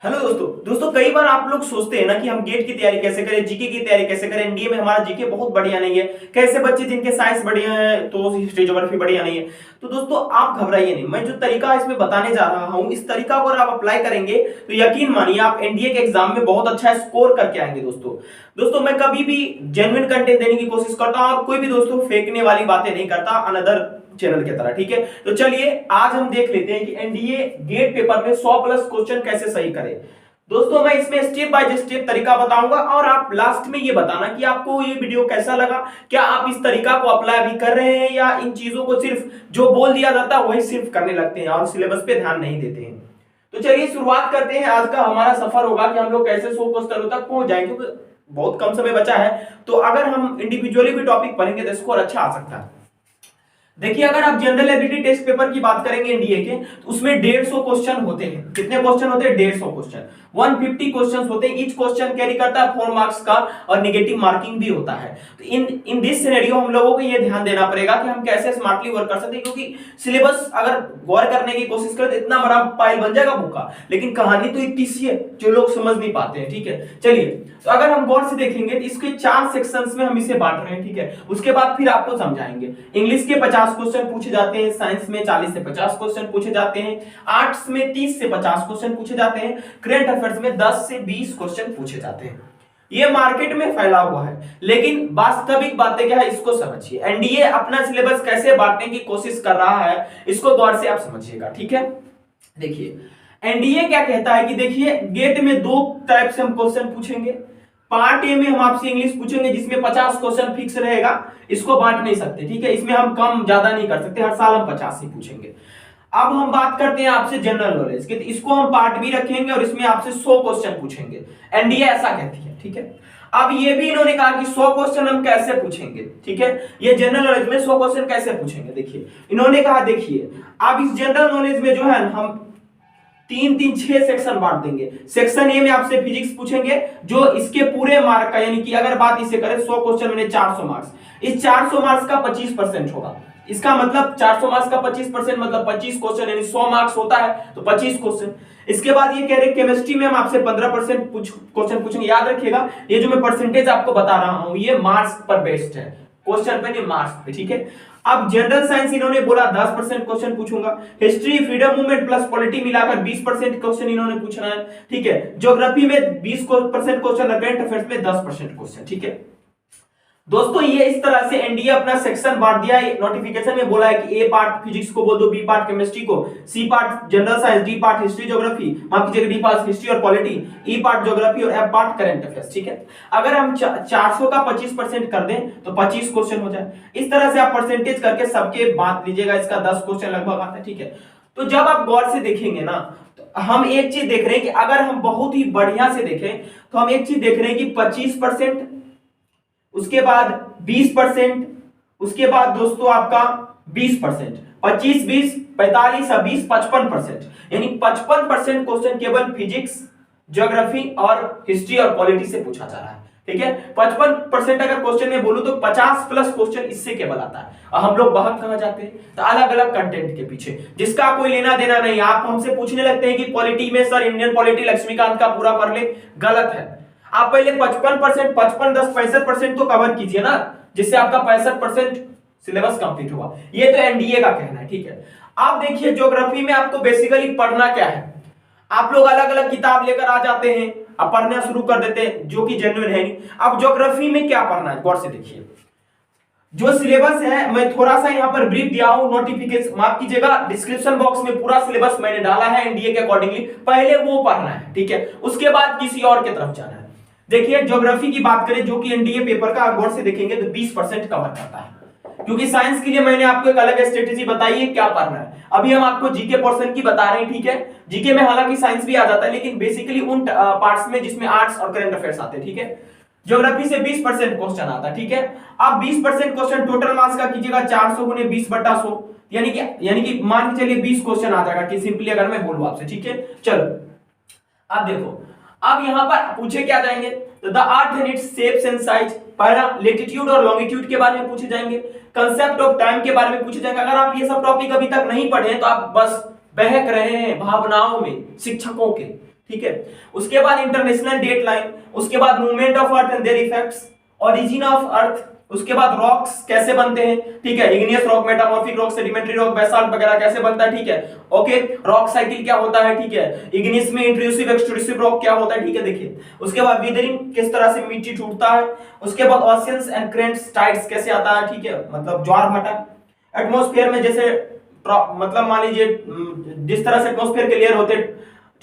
Hello दोस्तों कई बार आप लोग सोचते हैं ना कि हम गेट की तैयारी कैसे करें, जीके की तैयारी कैसे करें। एनडीए में हमारा जीके बहुत बढ़िया नहीं है। कैसे बच्चे जिनके साइंस बढ़िया है तो हिस्ट्री ज्योग्राफी बढ़िया नहीं है। तो दोस्तों आप घबराइए नहीं, मैं जो तरीका इसमें बताने जा रहा हूं, इस तरीका को अगर आप अप्लाई करेंगे तो यकीन मानिए आप एनडीए के एग्जाम में बहुत अच्छा स्कोर करके आएंगे। दोस्तों मैं कभी भी जेन्युइन कंटेंट देने की कोशिश करता हूं और कोई भी दोस्तों फेंकने वाली बातें नहीं करता अनदर चैनल की तरह। ठीक है, तो चलिए आज हम देख लेते हैं कि एनडीए गेट पेपर में 100 प्लस क्वेश्चन कैसे सही करें। दोस्तों मैं इसमें स्टेप बाय स्टेप तरीका बताऊंगा और आप लास्ट में ये बताना कि आपको ये वीडियो कैसा लगा। क्या आप इस तरीका को अप्लाई अभी कर रहे हैं या इन चीजों को सिर्फ जो बोल दिया जाता है वही सिर्फ करने लगते हैं और सिलेबस पे ध्यान नहीं देते हैं। तो चलिए शुरुआत करते हैं। आज का हमारा सफर होगा कि हम लोग कैसे 100 क्वेश्चनों तक पहुंच जाएंगे, क्योंकि बहुत कम समय बचा है। तो अगर हम इंडिविजुअली भी टॉपिक पढ़ेंगे तो स्कोर अच्छा आ सकता है। देखिए अगर आप जनरल एबिलिटी टेस्ट पेपर की बात करेंगे एनडीए के, तो उसमें 150 क्वेश्चन होते हैं। कितने क्वेश्चन होते हैं? 150 क्वेश्चन। 150 क्वेश्चंस होते हैं। ईच क्वेश्चन कैरी करता है 4 मार्क्स का और नेगेटिव मार्किंग भी होता है। तो इन दिस सिनेरियो हम लोगों को ये ध्यान देना पड़ेगा कि हम कैसे स्मार्टली वर्क कर सकते हैं, क्योंकि सिलेबस अगर गौर करने की कोशिश करें तो इतना बड़ा फाइल बन जाएगा बुक का, लेकिन कहानी तो इतनी सी है जो लोग समझ नहीं पाते हैं। ठीक है, चलिए तो अगर हम गौर से देखेंगे तो इसके 4 सेक्शंस में हम इसे बांट रहे हैं। ठीक है, उसके बाद फिर आपको समझाएंगे। इंग्लिश के 50 क्वेश्चन पूछे जाते हैं, साइंस में 40 से 50 क्वेश्चन पूछे जाते हैं, आर्ट्स में 30 से 50 क्वेश्चन पूछे जाते हैं, करंट अफेयर्स में 10 से 20 क्वेश्चन पूछे जाते हैं। ये मार्केट में फैला हुआ है, लेकिन वास्तविक बातें क्या है इसको समझिए। एनडीए अपना सिलेबस कैसे बांटने की कोशिश कर रहा है इसको गौर से आप समझिएगा। ठीक है, देखिए एनडीए क्या कहता है कि देखिए गेट में 2 टाइप से हम क्वेश्चन पूछेंगे। पार्ट ए में हम आपसे इंग्लिश पूछेंगे जिसमें 50 क्वेश्चन फिक्स रहेगा, इसको बांट नहीं सकते। ठीक है, इसमें हम कम ज्यादा नहीं कर सकते, हर साल हम 50 ही पूछेंगे। अब हम बात करते हैं आपसे जनरल नॉलेज की, तो इसको हम पार्ट बी रखेंगे और इसमें आपसे 100 क्वेश्चन पूछेंगे। एनडीए ऐसा कहती है। ठीक है, अब ये भी इन्होंने कहा कि 100 क्वेश्चन हम कैसे पूछेंगे। ठीक है, ये जनरल नॉलेज में 100 क्वेश्चन कैसे पूछेंगे। देखिए इन्होंने कहा, देखिए अब इस जनरल नॉलेज में जो है हम 6 सेक्शन बांट देंगे। सेक्शन ए में आपसे फिजिक्स पूछेंगे जो इसके पूरे मार्क का, यानी कि अगर बात इसे करें 100 क्वेश्चन में 400 मार्क्स, इस 400 मार्क्स का 25% होगा। इसका मतलब 400 मार्क्स का 25% मतलब 25 क्वेश्चन, यानी 100 मार्क्स होता है तो 25 क्वेश्चन। इसके बाद ये कह रहे केमिस्ट्री में हम आपसे 15% क्वेश्चन पूछेंगे। याद रखिएगा ये जो मैं परसेंटेज आपको बता रहा हूं ये मार्क्स पर बेस्ड है, क्वेश्चन पे नहीं मार्क्स पे। ठीक है, अब जनरल साइंस इन्होंने बोला 10% क्वेश्चन पूछूंगा। History, freedom movement plus polity मिलाकर 20% क्वेश्चन इन्होंने पूछना है। ठीक है, ज्योग्राफी में 20% क्वेश्चन और करंट अफेयर्स में 10% क्वेश्चन। ठीक है दोस्तों, ये इस तरह से एनडीए अपना सेक्शन बांट दिया है। नोटिफिकेशन में बोला है कि ए पार्ट फिजिक्स को बोल दो, बी पार्ट केमिस्ट्री को, C part general science, D part history geography, माफ कीजिएगा डी पार्ट हिस्ट्री और पॉलिटी, ई पार्ट ज्योग्राफी और एफ पार्ट करंट अफेयर्स। ठीक है, अगर हम 400 का 25% कर दें तो 25 क्वेश्चन हो जाए। इस तरह से आप परसेंटेज करके सबके बांट लीजिएगा, इसका 10 क्वेश्चन लगभग आता है। ठीक है, तो जब आप गौर से देखेंगे ना तो हम एक चीज देख रहे हैं कि अगर हम बहुत ही बढ़िया से देखें तो हम एक चीज देख रहे हैं कि 25%, उसके बाद 20%, उसके बाद दोस्तों आपका 20%, 25 20 45 और 20 55%, यानी 55% क्वेश्चन केवल फिजिक्स, ज्योग्राफी और हिस्ट्री और पॉलिटी से पूछा जा रहा है। ठीक है, 55% अगर क्वेश्चन में बोलूं तो 50 प्लस क्वेश्चन इससे केवल आता है। और हम लोग भाग कहां जाते हैं? तो अलग अलग कंटेंट के पीछे जिसका कोई लेना देना नहीं। आप हमसे पूछने लगते हैं कि पॉलिटी में सर इंडियन पॉलिटी लक्ष्मीकांत का पूरा पढ़ ले, गलत है। आप पहले 55%, 55 10 65% तो कवर कीजिए ना, जिससे आपका 65% सिलेबस कंप्लीट हुआ। ये तो एनडीए का कहना है। ठीक है, आप देखिए ज्योग्राफी में आपको बेसिकली पढ़ना क्या है। आप लोग अलग अलग किताब लेकर आ जाते हैं, अब पढ़ना शुरू कर देते हैं, जो कि जेन्युइन है नहीं। अब ज्योग्राफी में क्या पढ़ना है गौर से देखिए। जो सिलेबस है मैं थोड़ा सा यहाँ पर ब्रीफ दिया हूं, नोटिफिकेशन माफ कीजिएगा डिस्क्रिप्शन बॉक्स में पूरा सिलेबस मैंने डाला है एनडीए के अकॉर्डिंगली, पहले वो पढ़ना है। ठीक है, उसके बाद किसी और की तरफ जाना है। देखिए ज्योग्राफी की बात करें जो कि एनडीए पेपर का गौर से देखेंगे तो 20% कवर करता है, क्योंकि साइंस के लिए मैंने आपको एक अलग स्ट्रेटेजी बताई है क्या पढ़ना है। अभी हम आपको जीके पोर्शन की बता रहे हैं। ठीक है, जीके में हालांकि साइंस भी आ जाता है, लेकिन बेसिकली उन पार्ट्स में जिसमें आर्ट्स और करंट अफेयर्स आते हैं। ठीक है, ज्योग्राफी से 20% क्वेश्चन आता है। ठीक है, अब 20% क्वेश्चन टोटल मार्क्स का कीजिएगा 400 गुने 20/100, यानी कि मान के चलिए 20 क्वेश्चन आ जाएगा कि सिंपली अगर मैं बोलूं आपसे। ठीक है, चलो अब देखो, अब यहां पर पूछे क्या जाएंगे तो the earth and it's shapes and size, पहला लेटिट्यूड और लॉन्गिट्यूड के बारे में पूछे जाएंगे, कंसेप्ट ऑफ टाइम के बारे में पूछे जाएंगे। अगर आप ये सब टॉपिक अभी तक नहीं पढ़े हैं तो आप बस बहक रहे हैं भावनाओं में शिक्षकों के, ठीक है। उसके बाद इंटरनेशनल डेट लाइन, उसके बाद movement of earth and there effects, origin of earth, उसके बाद रॉक्स कैसे बनते हैं, ठीक है, igneous rock, metamorphic rock, sedimentary rock, basalt वगैरह कैसे बनता है, ठीक है, ओके, रॉक साइकिल क्या होता है, ठीक है, इग्नियस में इंट्रूसिव एक्सट्रूसिव रॉक क्या होता है, ठीक है, देखिए। उसके बाद विदरिंग, किस तरह से मिट्टी टूटता है। उसके बाद ओशियंस एंड करेंट्स, टाइड्स कैसे आता है, ठीक है, मतलब ज्वार भाटा। एटमॉस्फेयर में जैसे मतलब मान लीजिए जिस तरह से एटमॉस्फेयर के लेयर होते,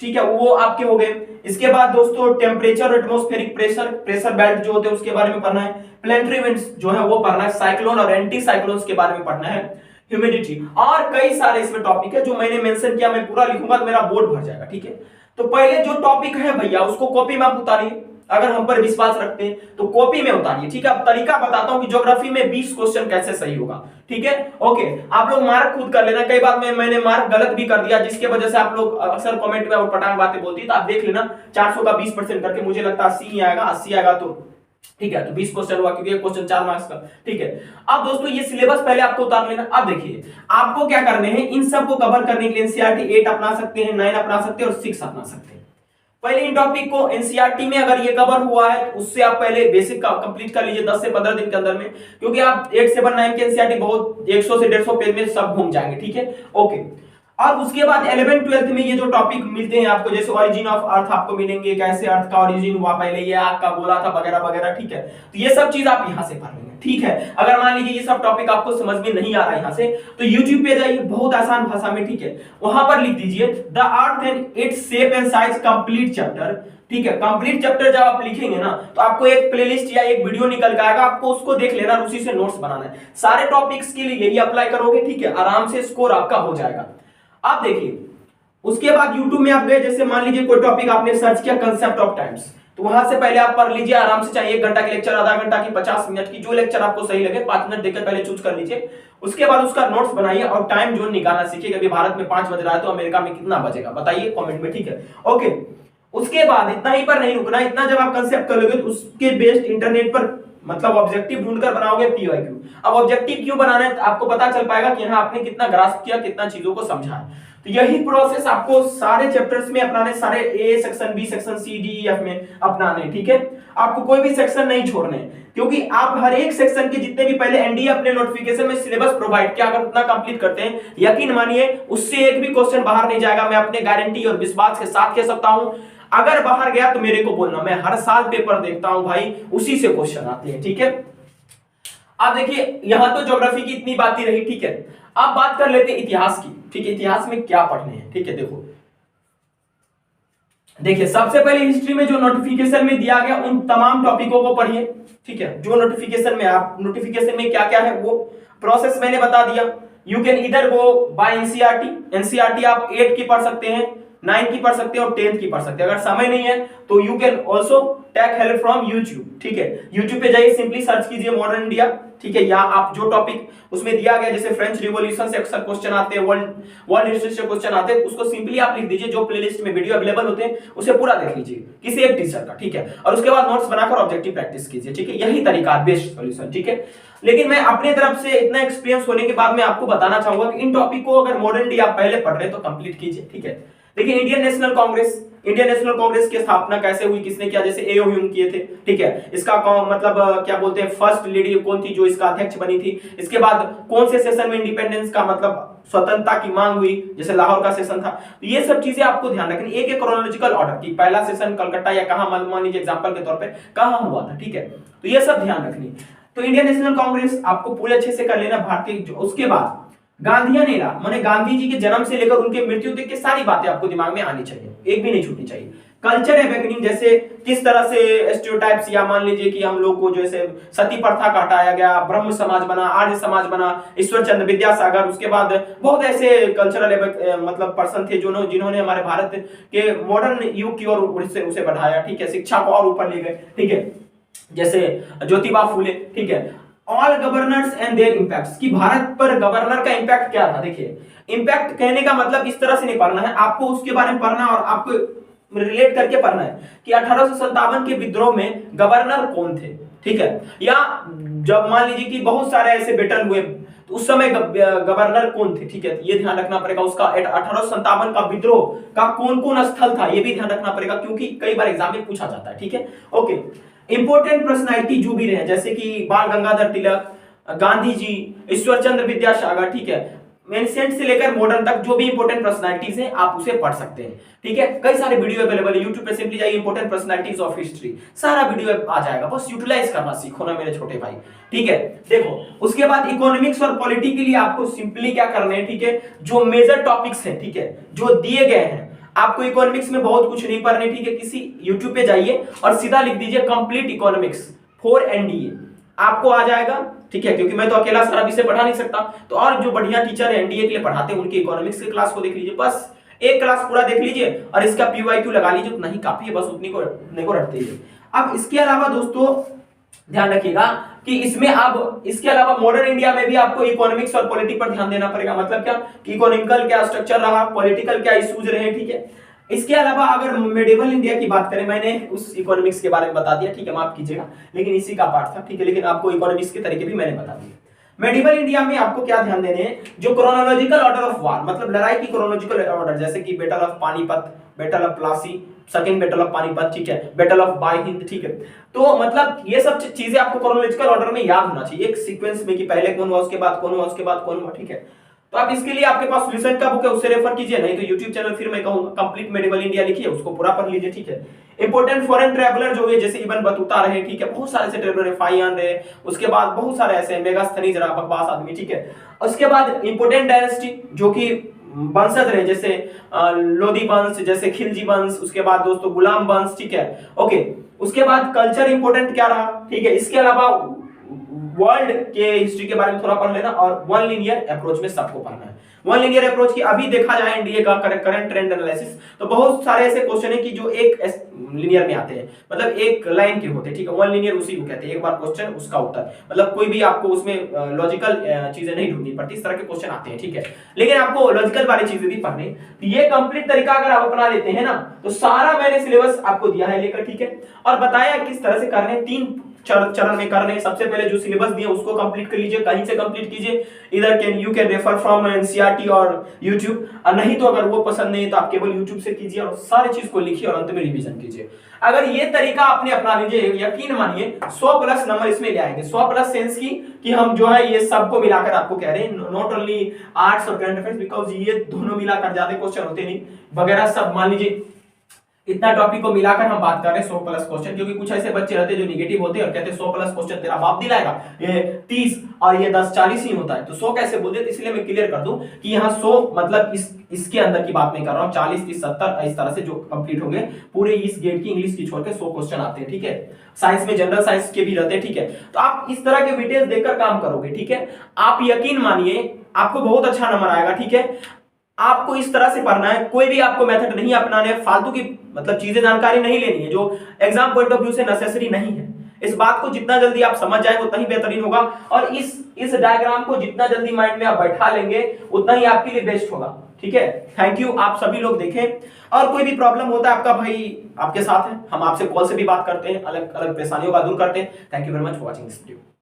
ठीक है, वो आपके हो गए। इसके बाद दोस्तों टेम्परेचर और एटमॉस्फेरिक प्रेशर बेल्ट जो होते हैं उसके बारे में पढ़ना है। प्लेनेटरी विंड्स जो है वो पढ़ना है। साइक्लोन और एंटी साइक्लोन्स के बारे में पढ़ना है। ह्यूमिडिटी और कई सारे इसमें टॉपिक है जो मैंने मेंशन किया, मैं पूरा लिखूंगा तो मेरा बोर्ड भर जाएगा, ठीक है। तो पहले जो टॉपिक है भैया उसको कॉपी में आप उतारिए, अगर हम पर विश्वास रखते हैं तो कॉपी में उतारिए, ठीक है। अब तरीका बताता हूं कि ज्योग्राफी में 20 क्वेश्चन कैसे सही होगा, ठीक है, ओके। आप लोग मार्क खुद कर लेना, कई बार मैंने मार्क गलत भी कर दिया जिसके वजह से आप लोग अक्सर कमेंट में पटांग बातें बोलती है, तो आप देख लेना 400 का 20% करके, मुझे लगता है 80 ही आएगा, 80 आएगा तो ठीक है, तो 20 क्वेश्चन हुआ क्योंकि क्वेश्चन 4 मार्क्स का, ठीक है। अब दोस्तों ये सिलेबस पहले आपको उतार लेना। अब देखिए आपको क्या करने हैं, इन सब को कवर करने के लिए एनसीईआरटी 8 अपना सकते हैं, 9 अपना सकते हैं और 6 अपना सकते हैं। पहले इन टॉपिक को एनसीईआरटी में अगर ये कवर हुआ है तो उससे आप पहले बेसिक का कंप्लीट कर लीजिए 10 से 15 दिन के अंदर में, क्योंकि आप 8 से 9 के एनसीईआरटी बहुत 100 से 150 पेज में सब घूम जाएंगे, ठीक है, ओके। और उसके बाद 11 12 में ये जो टॉपिक मिलते हैं आपको, जैसे ओरिजिन ऑफ अर्थ आपको मिलेंगे, कैसे अर्थ का ओरिजिन हुआ, पहले ये आग का गोला था वगैरह वगैरह, ठीक है। तो ये सब चीज आप यहां से पढ़ लेंगे, ठीक है। अगर मान लीजिए ये सब टॉपिक आपको समझ में नहीं आ रहा है यहां से, तो YouTube पे जाइए, बहुत आसान भाषा में, ठीक है, वहां पर लिख दीजिए the earth and its shape and size complete chapter, ठीक है। कंप्लीट चैप्टर जब आप लिखेंगे ना तो आपको एक प्लेलिस्ट या एक वीडियो निकल के आएगा, आपको उसको देख लेना और उसी से नोट्स बनाना है। सारे टॉपिक्स के लिए यही अप्लाई करोगे, ठीक है, आराम से स्कोर आपका हो जाएगा। आप देखिए उसके बाद YouTube में आप गए, जैसे मान लीजिए कोई टॉपिक आपने सर्च किया कंसेप्ट ऑफ टाइम्स, तो वहां से पहले आप पढ़ लीजिए आराम से, चाहे 1 घंटा की लेक्चर, आधा घंटा की, 50 मिनट की, जो लेक्चर आपको सही लगे 5 मिनट देकर पहले चूज कर लीजिए। उसके बाद उसका नोट्स बनाइए और टाइम जोन निकालना सीखिए। अभी भारत में 5 बज रहा है तो अमेरिका में कितना बजेगा बताइए कमेंट में, ठीक है, ओके। उसके बाद इतना ही पर नहीं रुकना, इतना जब आप कंसेप्ट कर लोगे तो उसके बेस्ड इंटरनेट पर मतलब ऑब्जेक्टिव ढूंढकर बनाओगे पीवाईक्यू। अब ऑब्जेक्टिव क्यों बनाना है आपको पता चल पाएगा कि हाँ आपने कितना ग्रास्प किया, कितना चीजों को समझा है। तो यही प्रोसेस आपको सारे चैप्टर्स में अपनाने, सारे A section, B section, C, D, E, F में अपनाने, ठीक है। आपको कोई भी सेक्शन नहीं छोड़ने, क्योंकि आप हर एक सेक्शन के जितने भी पहले एनडीए अपने नोटिफिकेशन में सिलेबस प्रोवाइड किया, अगर उतना कंप्लीट करते हैं, यकीन मानिए उससे एक भी क्वेश्चन बाहर नहीं जाएगा। मैं अपने गारंटी और विश्वास के साथ कह सकता हूं, अगर बाहर गया तो मेरे को बोलना, मैं हर साल पेपर देखता हूं भाई, उसी से क्वेश्चन आते हैं, ठीक है। अब देखिए यहां तो ज्योग्राफी की इतनी बात ही रही, ठीक है। अब बात कर लेते हैं इतिहास की, ठीक है, इतिहास में क्या पढ़ने हैं, ठीक है। देखिए सबसे पहले हिस्ट्री में जो नोटिफिकेशन में दिया गया उन तमाम टॉपिकों को पढ़िए, ठीक है। जो नोटिफिकेशन में आप नोटिफिकेशन में क्या क्या है वो प्रोसेस मैंने बता दिया। यू कैन इधर गो बाय एनसीईआरटी, एनसीईआरटी आप 8 की पढ़ सकते हैं, 9 की पढ़ सकते हैं और 10th की पढ़ सकते हैं। अगर समय नहीं है तो you can also take help from YouTube, ठीक है। यूट्यूब पे जाइए, सिंपली सर्च कीजिए मॉडर्न इंडिया, ठीक है। या आप जो टॉपिक उसमें दिया गया, जैसे फ्रेंच रिवॉल्यूशन से अक्सर क्वेश्चन आते हैं, वर्ल्ड हिस्ट्री से क्वेश्चन आते हैं, उसको सिंपली आप लिख दीजिए, जो प्लेलिस्ट में वीडियो अवेलेबल होते हैं उसे पूरा देख लीजिए किसी एक टीचर का, ठीक है। और उसके बाद नोट्स बनाकर ऑब्जेक्टिव प्रैक्टिस कीजिए, ठीक है। यही तरीका है बेस्ट सॉल्यूशन, ठीक है। लेकिन मैं अपने तरफ से इतना एक्सपीरियंस होने के बाद मैं आपको बताना चाहूंगा कि इन टॉपिक को अगर मॉडर्न इंडिया आप पहले पढ़ रहे तो कंप्लीट कीजिए, ठीक है। देखिए इंडियन नेशनल कांग्रेस की स्थापना कैसे हुई, किसने किया, जैसे एओ ह्यूम किए थे, ठीक है। इसका मतलब क्या बोलते हैं, फर्स्ट लेडी कौन थी जो इसका अध्यक्ष बनी थी। इसके बाद कौन से सेशन में इंडिपेंडेंस का मतलब स्वतंत्रता की मांग हुई, जैसे लाहौर का सेशन था। तो ये सब चीजें आपको ध्यान रखनी, एक एक क्रोनोलॉजिकल ऑर्डर की, पहला सेशन कलकत्ता या कहां, मान लीजिए एग्जांपल के तौर पे कहां हुआ था, ठीक है। तो ये सब ध्यान रखनी। तो इंडियन नेशनल कांग्रेस आपको पूरे अच्छे से कर लेना, भारतीय। उसके बाद गांधीयन एरा, माने गांधी जी के जन्म से लेकर उनके मृत्यु तक की सारी बातें आपको दिमाग में आनी चाहिए, एक भी नहीं छूटनी चाहिए। कल्चर अवेकनिंग, जैसे किस तरह से स्टीरियोटाइप्स, या मान लीजिए कि हम लोग को जैसे सती प्रथा का हटाया गया, ब्रह्म समाज बना, आर्य समाज बना, ईश्वर चंद्र विद्यासागर। उसके बाद बहुत ऐसे कल्चरल मतलब पर्सन थे जिन्होंने हमारे भारत के मॉडर्न युग की ओर उसे बढ़ाया, ठीक है, शिक्षा को और ऊपर ले गए, ठीक है, जैसे ज्योतिबा फूले, ठीक है। All governors and their impacts, कि भारत पर गवर्नर का इंपैक्ट क्या था। देखिए इंपैक्ट कहने का मतलब इस तरह से नहीं पढ़ना है, आपको उसके बारे में पढ़ना और आपको रिलेट करके पढ़ना है कि 1857 के विद्रोह में गवर्नर कौन थे, ठीक है। या जब मान लीजिए कि बहुत सारे ऐसे बैटल हुए, तो तो उस समय गवर्नर कौन थे, ठीक है, ये ध्यान रखना पड़ेगा। उसका 1857 का विद्रोह का कौन कौन स्थल था, ये भी ध्यान रखना पड़ेगा, क्योंकि कई बार एग्जाम में पूछा जाता है, ठीक है। ओके, इंपॉर्टेंट पर्सनालिटी जो भी रहे, जैसे कि बाल गंगाधर तिलक, गांधी जी, ईश्वर चंद्र विद्यासागर, ठीक है, एंशिएंट से लेकर मॉडर्न तक जो भी इंपॉर्टेंट पर्सनालिटीज हैं आप उसे पढ़ सकते हैं, ठीक है। कई सारे वीडियो अवेलेबल है YouTube पे, सिंपली जाइए इंपॉर्टेंट पर्सनालिटीज ऑफ हिस्ट्री, सारा वीडियो आ जाएगा, बस यूटिलाइज करना सीखो ना मेरे छोटे भाई, ठीक है। देखो उसके बाद इकोनॉमिक्स और पॉलिटी के लिए आपको सिंपली क्या करना है, ठीक है, जो मेजर टॉपिक्स हैं, ठीक है, जो दिए गए हैं, आपको इकोनॉमिक्स में बहुत कुछ नहीं पढ़ने, ठीक है, किसी YouTube पे जाइए और सीधा लिख दीजिए कंप्लीट इकोनॉमिक्स फॉर एनडीए, आपको आ जाएगा, ठीक है, क्योंकि मैं तो अकेला सारा विषय पढ़ा नहीं सकता, तो और जो बढ़िया टीचर है एनडीए के लिए पढ़ाते हैं उनकी इकोनॉमिक्स की क्लास को देख लीजिए, बस एक क्लास पूरा देख लीजिए और इसका पीवाईक्यू लगा लीजिए, उतना ही काफी है, बस उतनी को रटते हैं। अब इसके अलावा दोस्तों ध्यान रखिएगा कि इसमें अब इसके अलावा मॉडर्न इंडिया में भी आपको इकोनॉमिक्स और पॉलिटिक्स पर ध्यान देना पड़ेगा, मतलब क्या कि इकोनॉमिकल क्या स्ट्रक्चर रहा, पॉलिटिकल क्या इश्यूज रहे, ठीक है। इसके अलावा अगर मेडिवल इंडिया की बात करें, मैंने उस इकोनॉमिक्स के बारे में बता दिया, ठीक है, माफ कीजिएगा, लेकिन इसी का पार्ट था, ठीक है, लेकिन आपको इकोनॉमिक्स के तरीके भी मैंने बता दिए। मेडिवल इंडिया में आपको क्या ध्यान देने हैं, जो क्रोनोलॉजिकल ऑर्डर ऑफ वार, मतलब लड़ाई की क्रोनोलॉजिकल ऑर्डर, जैसे कि battle of Panipat, battle of Plassey, second battle of Panipat, ठीक है, बैटल ऑफ बाय हिंद, ठीक है। तो मतलब ये सब चीजें आपको क्रोनोलॉजिकल ऑर्डर में याद होना चाहिए, एक सीक्वेंस में कि पहले कौन हुआ, उसके बाद कौन हुआ, उसके बाद कौन हुआ, ठीक है। तो आप इसके लिए आपके पास सॉल्यूशन का बुक है, उससे रेफर कीजिए, नहीं तो YouTube चैनल फिर मैं कहूंगा कंप्लीट मेडिवल इंडिया लिखिए, उसको पूरा पढ़ लीजिए, ठीक है। इंपोर्टेंट फॉरेन ट्रैवलर जो है, जैसे इबन बतूता रहे, ठीक है, बहुत सारे ऐसे ट्रैवलर है, फाइयान रहे, उसके बाद बहुत सारे ऐसे मेगास्थनीज रहा, बकवास आदमी, ठीक है। उसके बाद इंपोर्टेंट डायनेस्टी जो कि वंशज रहे, जैसे लोधी वंश, जैसे खिलजी वंश, उसके बाद दोस्तों गुलाम वंश, ठीक है, ओके। उसके बाद कल्चर इंपोर्टेंट क्या रहा, ठीक है। इसके अलावा वर्ल्ड के हिस्ट्री के बारे में थोड़ा पढ़ लेना और वन लीनियर अप्रोच में सबको पढ़ना है। वन लीनियर अप्रोच की अभी देखा जाए एनडीए का करंट ट्रेंड एनालिसिस, तो बहुत सारे ऐसे क्वेश्चन है कि जो एक लीनियर में आते हैं, मतलब एक लाइन के होते हैं, ठीक है, वन लीनियर उसी को कहते हैं, एक बार क्वेश्चन उसका उत्तर, मतलब कोई भी आपको उसमें लॉजिकल चीजें नहीं ढूंढनी पड़ती, इस तरह के क्वेश्चन आते हैं, ठीक है। लेकिन आपको लॉजिकल वाली चीजें भी पढ़नी, तो ये कंप्लीट तरीका अगर आप अपना लेते हैं ना, तो सारा मैंने सिलेबस आपको दिया है लेकर, ठीक है, और बताया किस तरह से करने, 3 चरण में करने। सबसे पहले जो सिलेबस दिया उसको कंप्लीट कर लीजिए, कहीं से कंप्लीट कीजिए, इधर you can refer from NCERT और यूट्यूब, और नहीं तो अगर वो पसंद नहीं तो आप केवल यूट्यूब से कीजिए और सारी चीज को लिखिए और अंत में रिवीजन कीजिए। अगर ये तरीका आपने अपना लीजिए, यकीन मानिए 100+ नंबर इसमें ले आएंगे। 100+ सेंस की कि हम जो है ये सबको मिलाकर आपको कह रहे हैं, नॉट ओनली आर्ट्स और करंट अफेयर्स, बिकॉज ये दोनों मिलाकर ज्यादा क्वेश्चन होते नहीं वगैरह सब, मान लीजिए इतना टॉपिक को मिलाकर हम बात कर रहे हैं 100+ क्वेश्चन, क्योंकि कुछ ऐसे बच्चे रहते हैं जो नेगेटिव होते हैं और कहते हैं 100+ क्वेश्चन तेरा बाप दिलाएगा, ये 30 और ये 10 40 ही होता है, तो 100 कैसे बोलते हैं, इसलिए मैं क्लियर कर दूं कि यहाँ 100 मतलब इसके अंदर की बात मैं कर रहा हूँ, 40 30 70 इस तरह से जो कंप्लीट होंगे पूरे इस गेट की इंग्लिश की छोड़ के 100 क्वेश्चन आते हैं, ठीक है। साइंस में जनरल साइंस के भी रहते हैं, ठीक है। तो आप इस तरह के डिटेल्स देखकर काम करोगे, ठीक है, आप यकीन मानिए आपको बहुत अच्छा नंबर आएगा, ठीक है। आपको इस तरह से पढ़ना है, कोई भी आपको मेथड नहीं अपनाने, फालतू की मतलब चीजें जानकारी नहीं लेनी है जो एग्जाम पॉइंट ऑफ व्यू से नेसेसरी नहीं है। इस बात को जितना जल्दी आप समझ जाए उतना ही बेहतरीन होगा, और इस डायग्राम को जितना जल्दी माइंड में आप बैठा लेंगे उतना ही आपके लिए बेस्ट होगा, ठीक है। थैंक यू, आप सभी लोग देखें, और कोई भी प्रॉब्लम होता है आपका भाई आपके साथ है, हम आपसे कॉल से भी बात करते हैं, अलग अलग परेशानियों का दूर करते हैं। Thank you very much for watching this video.